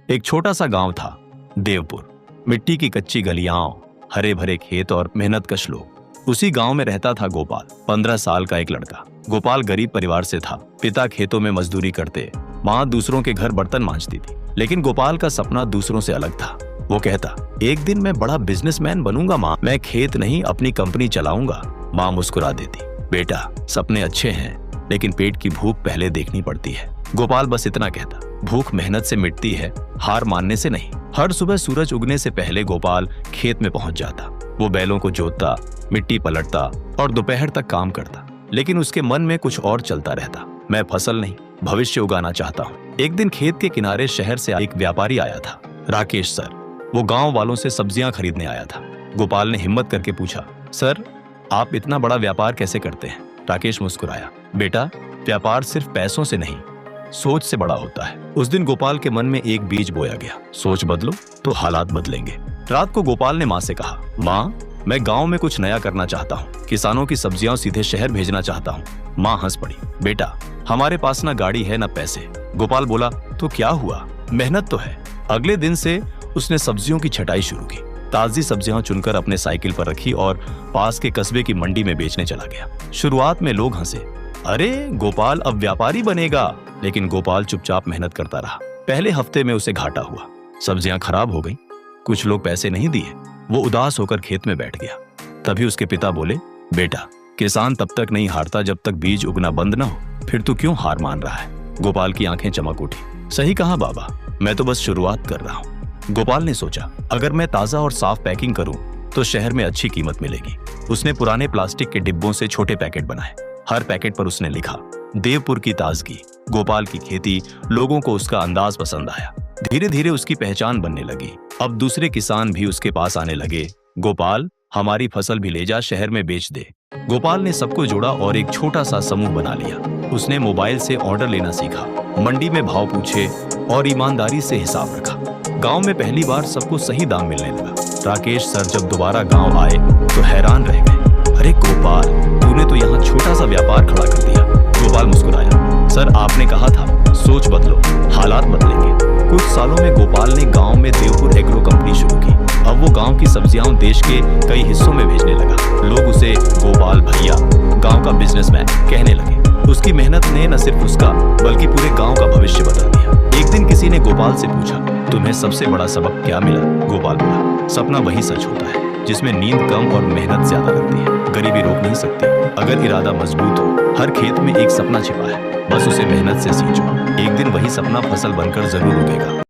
एक छोटा सा गांव था, देवपुर। मिट्टी की कच्ची गलियां, हरे भरे खेत और मेहनतकश लोग। उसी गांव में रहता था गोपाल, 15 साल का एक लड़का। गोपाल गरीब परिवार से था। पिता खेतों में मजदूरी करते, माँ दूसरों के घर बर्तन मांजती थी। लेकिन गोपाल का सपना दूसरों से अलग था। वो कहता, एक दिन मैं बड़ा बिजनेसमैन बनूंगा माँ, मैं खेत नहीं अपनी कंपनी चलाऊंगा। माँ मुस्कुरा देती, बेटा सपने अच्छे हैं, लेकिन पेट की भूख पहले देखनी पड़ती है। गोपाल बस इतना कहता, भूख मेहनत से मिटती है, हार मानने से नहीं। हर सुबह सूरज उगने से पहले गोपाल खेत में पहुंच जाता। वो बैलों को जोतता, मिट्टी पलटता और दोपहर तक काम करता। लेकिन उसके मन में कुछ और चलता रहता, मैं फसल नहीं भविष्य उगाना चाहता हूँ। एक दिन खेत के किनारे शहर से एक व्यापारी आया था, राकेश सर। वो गांव वालों से सब्जियां खरीदने आया था। गोपाल ने हिम्मत करके पूछा, सर आप इतना बड़ा व्यापार कैसे करते हैं? राकेश मुस्कुराया, बेटा व्यापार सिर्फ पैसों से नहीं, सोच से बड़ा होता है। उस दिन गोपाल के मन में एक बीज बोया गया, सोच बदलो तो हालात बदलेंगे। रात को गोपाल ने माँ से कहा, माँ मैं गांव में कुछ नया करना चाहता हूँ, किसानों की सब्जियां सीधे शहर भेजना चाहता हूँ। माँ हंस पड़ी, बेटा हमारे पास ना गाड़ी है ना पैसे। गोपाल बोला, तो क्या हुआ, मेहनत तो है। अगले दिन से उसने सब्जियों की छटाई शुरू की, ताजी सब्जियां चुनकर अपने साइकिल पर रखी और पास के कस्बे की मंडी में बेचने चला गया। शुरुआत में लोग हंसे, अरे गोपाल अब व्यापारी बनेगा। लेकिन गोपाल चुपचाप मेहनत करता रहा। पहले हफ्ते में उसे घाटा हुआ, सब्जियां खराब हो गई, कुछ लोग पैसे नहीं दिए। वो उदास होकर खेत में बैठ गया। तभी उसके पिता बोले, बेटा किसान तब तक नहीं हारता जब तक बीज उगना बंद ना हो, फिर तू क्यों हार मान रहा है? गोपाल की आंखें चमक उठी, सही कहा बाबा, मैं तो बस शुरुआत कर रहा हूँ। गोपाल ने सोचा, अगर मैं ताजा और साफ पैकिंग करूं तो शहर में अच्छी कीमत मिलेगी। उसने पुराने प्लास्टिक के डिब्बों से छोटे पैकेट बनाए। हर पैकेट पर उसने लिखा, देवपुर की ताजगी, गोपाल की खेती। लोगों को उसका अंदाज पसंद आया। धीरे धीरे उसकी पहचान बनने लगी। अब दूसरे किसान भी उसके पास आने लगे, गोपाल हमारी फसल भी ले जा, शहर में बेच दे। गोपाल ने सबको जोड़ा और एक छोटा सा समूह बना लिया। उसने मोबाइल से ऑर्डर लेना सीखा, मंडी में भाव पूछे और ईमानदारी से हिसाब रखा। गांव में पहली बार सबको सही दाम मिलने लगा। राकेश सर जब दोबारा गांव आए तो हैरान रह गए, अरे गोपाल तूने तो यहाँ छोटा सा व्यापार खड़ा कर दिया। गोपाल मुस्कुराया, सर आपने कहा था सोच बदलो हालात बदलेंगे। कुछ सालों में गोपाल ने गांव में देवपुर एग्रो कंपनी शुरू की। अब वो गांव की सब्जियां देश के कई हिस्सों में भेजने लगा। लोग उसे गोपाल भैया, गांव का बिजनेसमैन कहने लगे। उसकी मेहनत ने न सिर्फ उसका बल्कि पूरे गांव का भविष्य बदल दिया। एक दिन किसी ने गोपाल से पूछा, तुम्हें सबसे बड़ा सबक क्या मिला? गोपाल बोला, सपना वही सच होता है जिसमें नींद कम और मेहनत ज्यादा लगती है। गरीबी रोक नहीं सकती, अगर इरादा मजबूत हो। हर खेत में एक सपना छिपा है, बस उसे मेहनत से सींचो। एक दिन वही सपना फसल बनकर जरूर उगेगा।